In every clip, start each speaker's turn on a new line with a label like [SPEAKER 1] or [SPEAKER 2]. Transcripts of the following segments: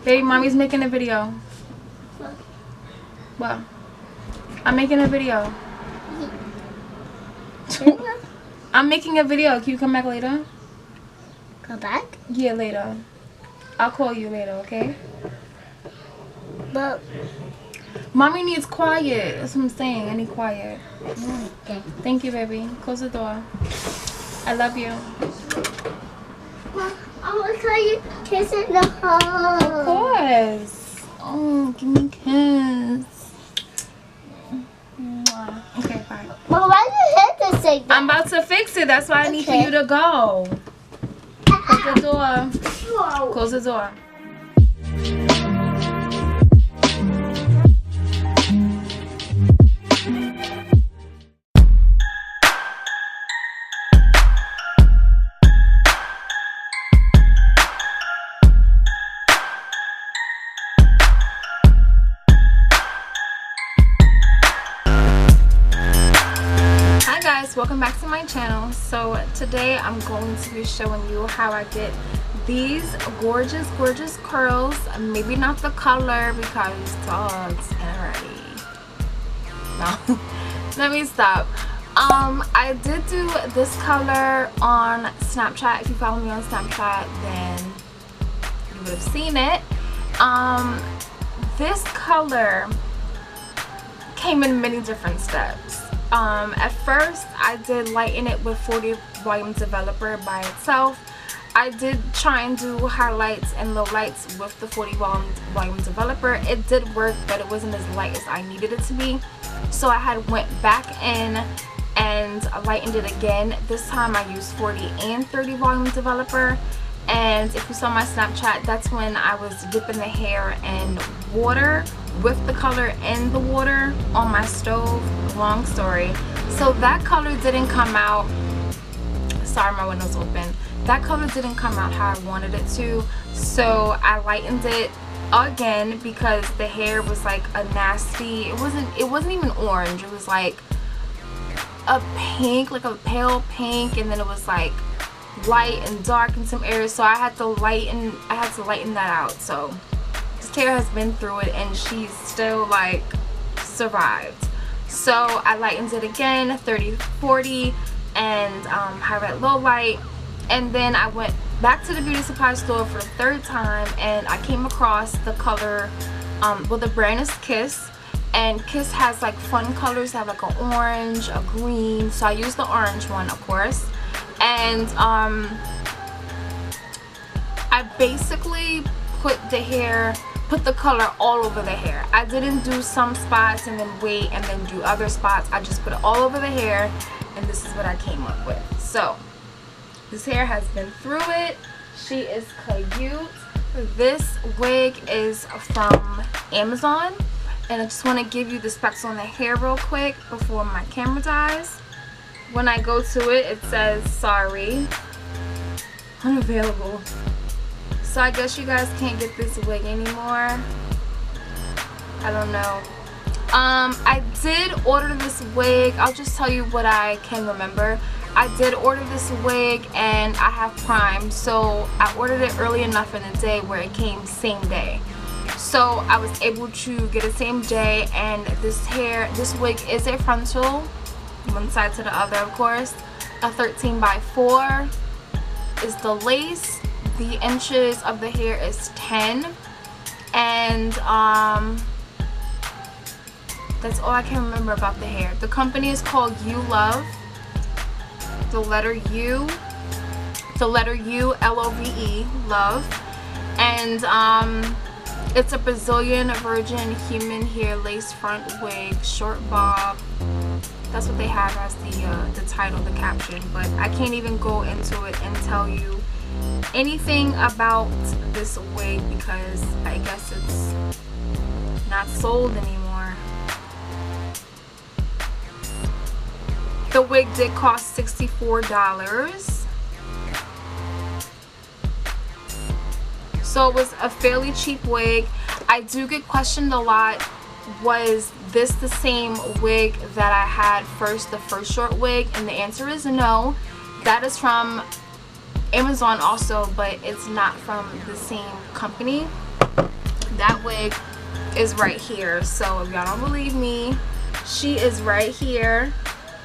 [SPEAKER 1] Baby, mommy's making a video. What? I'm making a video. I'm making a video. Can you come back later?
[SPEAKER 2] Come back?
[SPEAKER 1] Yeah, later. I'll call you later, okay?
[SPEAKER 2] But
[SPEAKER 1] mommy needs quiet. That's what I'm saying. I need quiet.
[SPEAKER 2] okay.
[SPEAKER 1] Thank you, baby. Close the door. I love you.
[SPEAKER 2] Mom, I want to tell you kiss in the hole.
[SPEAKER 1] Of course. Oh, give me a kiss. Mwah. Okay, bye.
[SPEAKER 2] Mom, why do you hit this thing?
[SPEAKER 1] I'm about to fix it. That's why I need for you to go. Close the door. Close the door. Welcome back to my channel. So today I'm going to be showing you how I get these gorgeous curls. Maybe not the color because dogs already. No. Let me stop. I did do this color on Snapchat. If you follow me on Snapchat, then you would have seen it. This color came in many different steps. At first I did lighten it with 40 volume developer by itself. I did try and do highlights and lowlights with the 40 volume developer. It did work, but it wasn't as light as I needed it to be. So I had went back in and lightened it again. This time I used 40 and 30 volume developer. And if you saw my Snapchat, that's when I was dipping the hair in water with the color in the water on my stove. Long story. So that color didn't come out. Sorry, my window's open. That color didn't come out how I wanted it to. So I lightened it again because the hair was like a nasty. It wasn't even orange. It was like a pink, like a pale pink, and then it was like light and dark in some areas. So I had to lighten that out. So this hair has been through it and she's still like survived. So I lightened it again, 30, 40, and highlight low light. And then I went back to the beauty supply store for the third time, and I came across the color, well, the brand is Kiss, and Kiss has like fun colors. They have like an orange, a green, so I used the orange one, of course. And I basically put the color all over the hair. I didn't do some spots and then wait and then do other spots. I just put it all over the hair, and this is what I came up with. So this hair has been through it. She is cute. This wig is from Amazon, and I just want to give you the specs on the hair real quick before my camera dies. When I go to it, it says sorry, unavailable. So I guess you guys can't get this wig anymore. I don't know. I did order this wig. I'll just tell you what I can remember. I did order this wig and I have Prime, so I ordered it early enough in the day where it came same day. So I was able to get it same day, and this wig is a frontal, one side to the other, of course. A 13x4 is the lace. The inches of the hair is 10, and that's all I can remember about the hair. The company is called ULove, the letter U, L-O-V-E, love, and it's a Brazilian virgin human hair lace front wig, short bob. That's what they have as the title, the caption, but I can't even go into it and tell you anything about this wig because I guess it's not sold anymore. The wig did cost $64, so it was a fairly cheap wig. I do get questioned a lot, was this the same wig that I had the first short wig? And the answer is no. That is from Amazon also, but it's not from the same company. That wig is right here. So if y'all don't believe me, she is right here.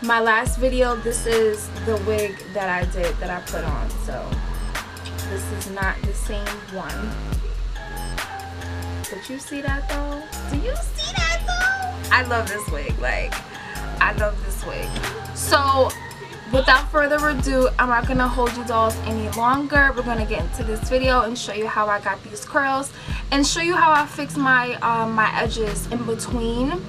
[SPEAKER 1] My last video, this is the wig that I did, that I put on. So this is not the same one. But you see that though? Do you see that though? I love this wig. Like, I love this wig. So without further ado, I'm not gonna hold you dolls any longer. We're gonna get into this video and show you how I got these curls and show you how I fix my my edges in between.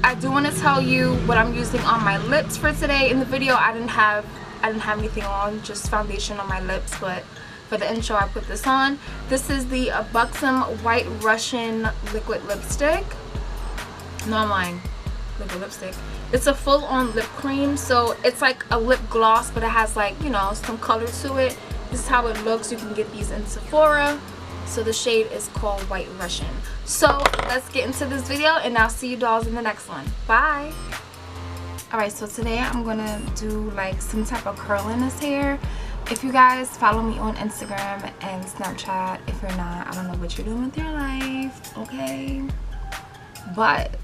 [SPEAKER 1] I do want to tell you what I'm using on my lips for today. In the video, I didn't have anything on, just foundation on my lips, but for the intro I put this on. This is the Buxom White Russian liquid lipstick. No, I'm lying. Liquid lipstick. It's a full-on lip cream, so it's like a lip gloss, but it has, like, you know, some color to it. This is how it looks. You can get these in Sephora. So the shade is called White Russian. So let's get into this video, and I'll see you dolls in the next one. Bye. Alright, so today I'm gonna do like some type of curl in this hair. If you guys follow me on Instagram and Snapchat, if you're not, I don't know what you're doing with your life, okay? But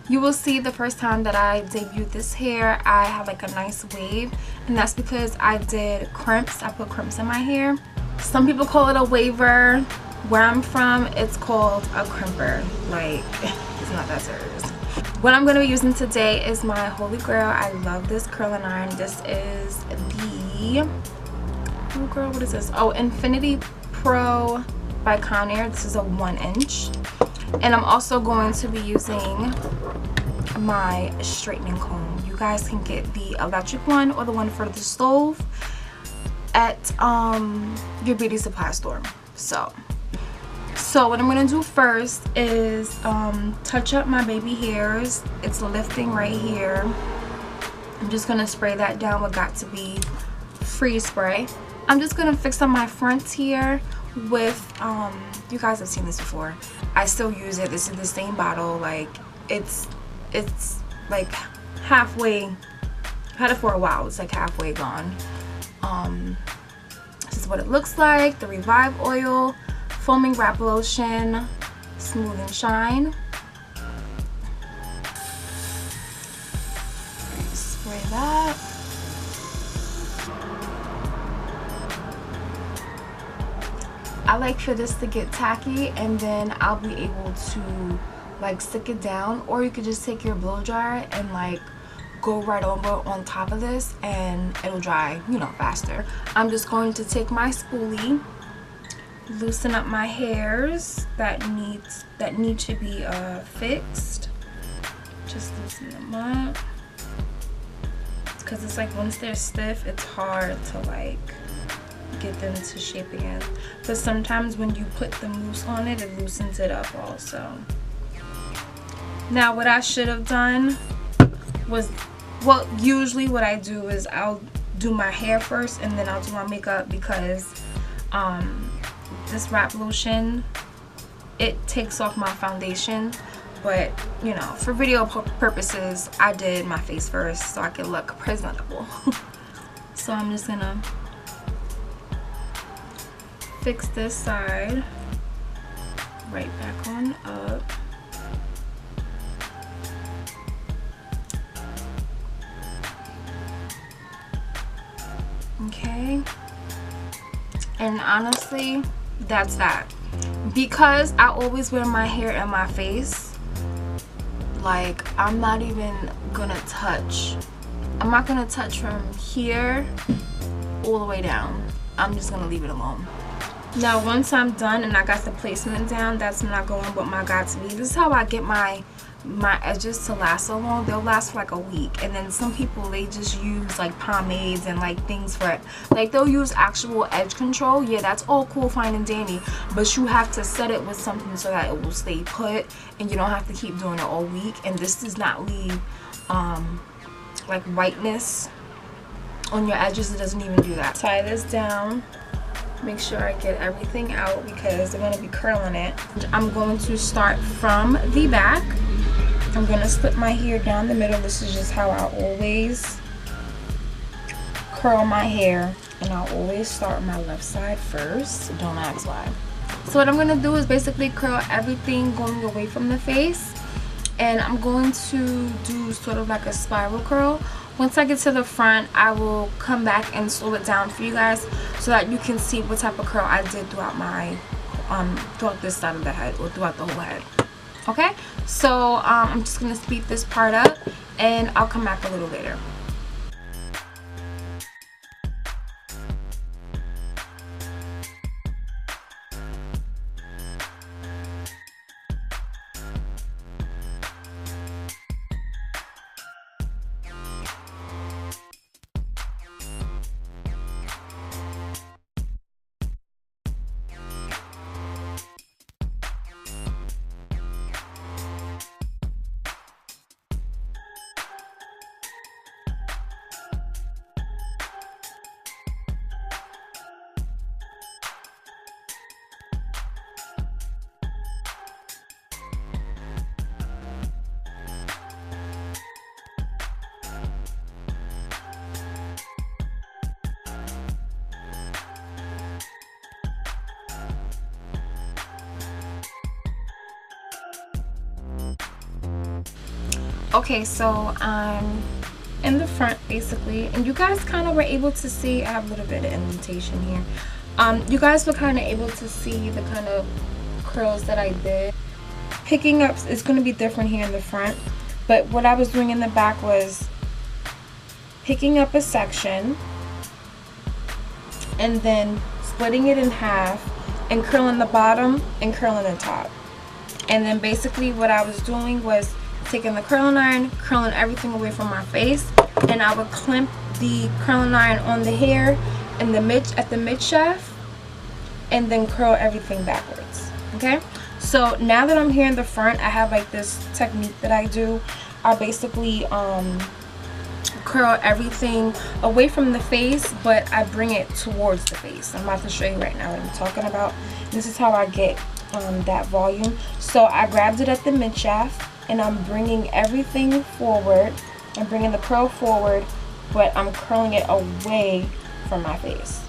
[SPEAKER 1] you will see the first time that I debuted this hair, I had like a nice wave, and that's because I did crimps. I put crimps in my hair. Some people call it a waver. Where I'm from, it's called a crimper. Like, it's not that serious. What I'm going to be using today is my holy grail. I love this curling iron. This is the, oh girl, what is this? Oh, Infinity Pro by Conair. This is a 1-inch. And I'm also going to be using my straightening comb. You guys can get the electric one or the one for the stove at your beauty supply store. So what I'm gonna do first is touch up my baby hairs. It's lifting right here. I'm just gonna spray that down with Got To Be freeze spray. I'm just gonna fix up my fronts here with you guys have seen this before. I still use it. This is the same bottle. Like, it's like halfway. I've had it for a while. It's like halfway gone. This is what it looks like. The Revive Oil Foaming Wrap Lotion, Smooth and Shine. Spray that. I like for this to get tacky, and then I'll be able to like stick it down, or you could just take your blow dryer and like go right over on top of this and it'll dry, you know, faster. I'm just going to take my spoolie, loosen up my hairs that need to be fixed. Just loosen them up, because it's like once they're stiff, it's hard to like get them to shape again. But sometimes when you put the mousse on it, it loosens it up also. Now what I should have done was, well, usually what I do is I'll do my hair first and then I'll do my makeup, because this wrap lotion, it takes off my foundation. But you know, for video purposes, I did my face first so I could look presentable. So I'm just gonna fix this side right back on up. Okay, and honestly, that's that. Because I always wear my hair in my face, like I'm not gonna touch from here all the way down. I'm just gonna leave it alone. Now once I'm done and I got the placement down, that's when I go in with my Got To Be. This is how I get my edges to last so long. They'll last for like a week. And then some people, they just use like pomades and like things for it. Like they'll use actual edge control. Yeah, that's all cool, fine and dandy, but you have to set it with something so that it will stay put and you don't have to keep doing it all week. And this does not leave like whiteness on your edges. It doesn't even do that. Tie this down. Make sure I get everything out because they're going to be curling it. I'm going to start from the back. I'm going to split my hair down the middle. This is just how I always curl my hair. And I'll always start my left side first. Don't ask why. So what I'm going to do is basically curl everything going away from the face, and I'm going to do sort of like a spiral curl. Once I get to the front, I will come back and slow it down for you guys so that you can see what type of curl I did throughout my throughout this side of the head, or throughout the whole head. Okay, so I'm just gonna speed this part up and I'll come back a little later. Okay, so I'm in the front basically, and you guys kind of were able to see, I have a little bit of indentation here. You guys were kind of able to see the kind of curls that I did. Picking up is going to be different here in the front, but what I was doing in the back was picking up a section and then splitting it in half and curling the bottom and curling the top. And then basically what I was doing was taking the curling iron, curling everything away from my face, and I would clamp the curling iron on the hair in the at the mid shaft, and then curl everything backwards. Okay, so now that I'm here in the front, I have like this technique that I do. I basically curl everything away from the face, but I bring it towards the face. I'm about to show you right now what I'm talking about. This is how I get that volume. So I grabbed it at the mid shaft, and I'm bringing everything forward. I'm bringing the curl forward, but I'm curling it away from my face.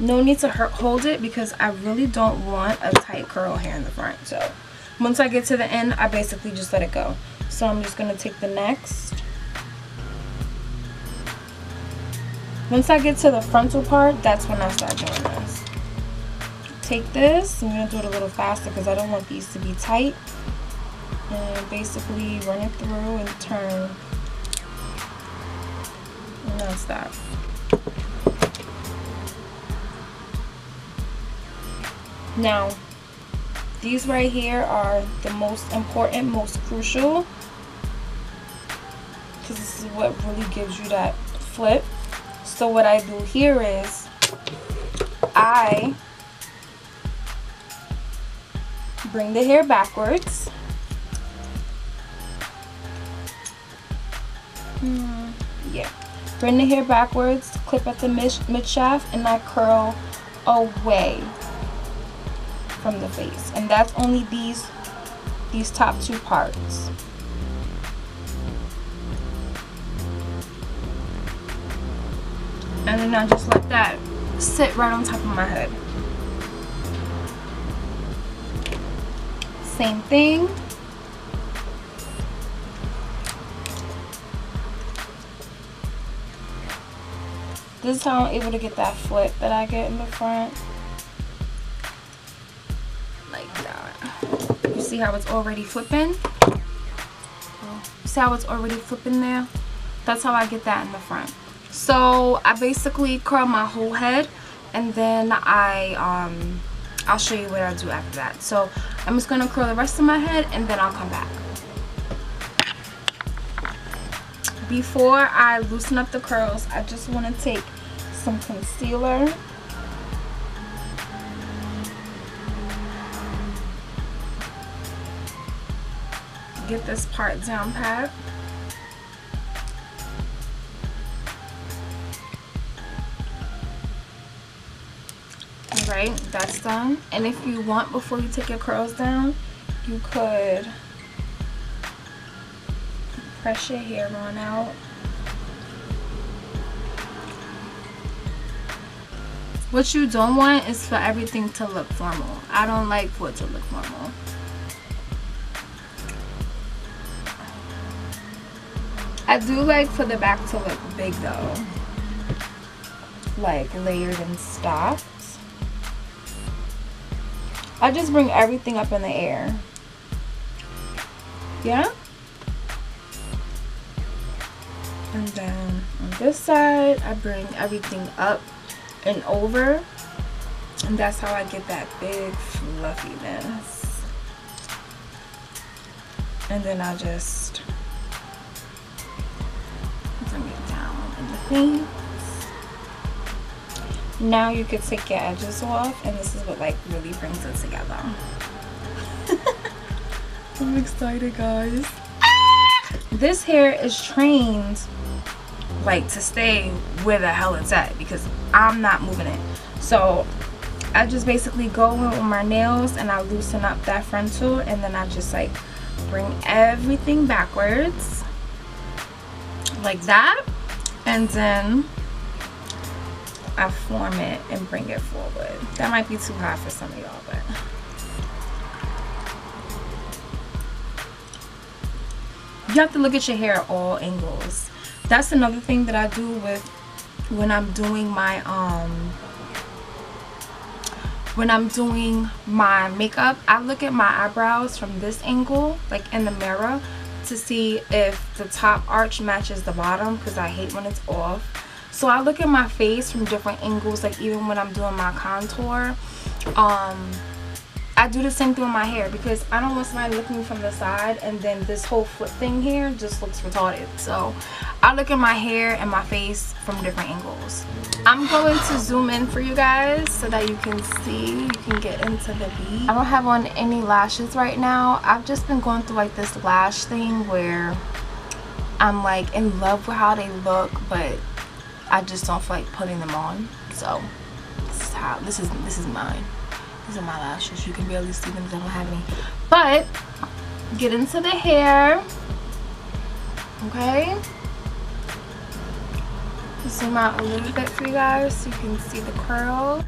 [SPEAKER 1] No need to hold it because I really don't want a tight curl here in the front. So once I get to the end, I basically just let it go. So I'm just going to take the next. Once I get to the frontal part, that's when I start doing this. Take this, I'm going to do it a little faster because I don't want these to be tight, and basically run it through and turn, and now stop. Now these right here are the most important, most crucial, because this is what really gives you that flip. So what I do here is I bring the hair backwards. Yeah. Bring the hair backwards, clip at the mid shaft, and I curl away from the face. And that's only these top two parts. And then I just let that sit right on top of my head. Same thing. This is how I'm able to get that flip that I get in the front. Like that. You see how it's already flipping? You see how it's already flipping there? That's how I get that in the front. So I basically curl my whole head, and then I'll show you what I do after that. So I'm just gonna curl the rest of my head, and then I'll come back. Before I loosen up the curls, I just want to take some concealer. Get this part down pat. Alright, that's done. And if you want, before you take your curls down, you could press your hair on out. What you don't want is for everything to look formal. I don't like for it to look formal. I do like for the back to look big though. Like layered and stopped. I just bring everything up in the air. Yeah? And then on this side, I bring everything up and over. And that's how I get that big fluffiness. And then I just bring it down in the thing. Now you can take your edges off, and this is what like really brings it together. I'm excited, guys. This hair is trained like to stay where the hell it's at because I'm not moving it. So I just basically go in with my nails and I loosen up that frontal, and then I just like bring everything backwards like that, and then I form it and bring it forward. That might be too high for some of y'all, but you have to look at your hair at all angles. That's another thing that I do with when I'm doing my makeup. I look at my eyebrows from this angle, like in the mirror, to see if the top arch matches the bottom, because I hate when it's off. So I look at my face from different angles, like even when I'm doing my contour. I do the same thing with my hair because I don't want somebody looking from the side and then this whole foot thing here just looks retarded. So I look at my hair and my face from different angles. I'm going to zoom in for you guys so that you can see, you can get into the beat. I don't have on any lashes right now. I've just been going through like this lash thing where I'm like in love with how they look, but I just don't feel like putting them on. So this is mine. These are my lashes. You can barely see them because I don't have any. But get into the hair. Okay. Zoom out a little bit for you guys so you can see the curl.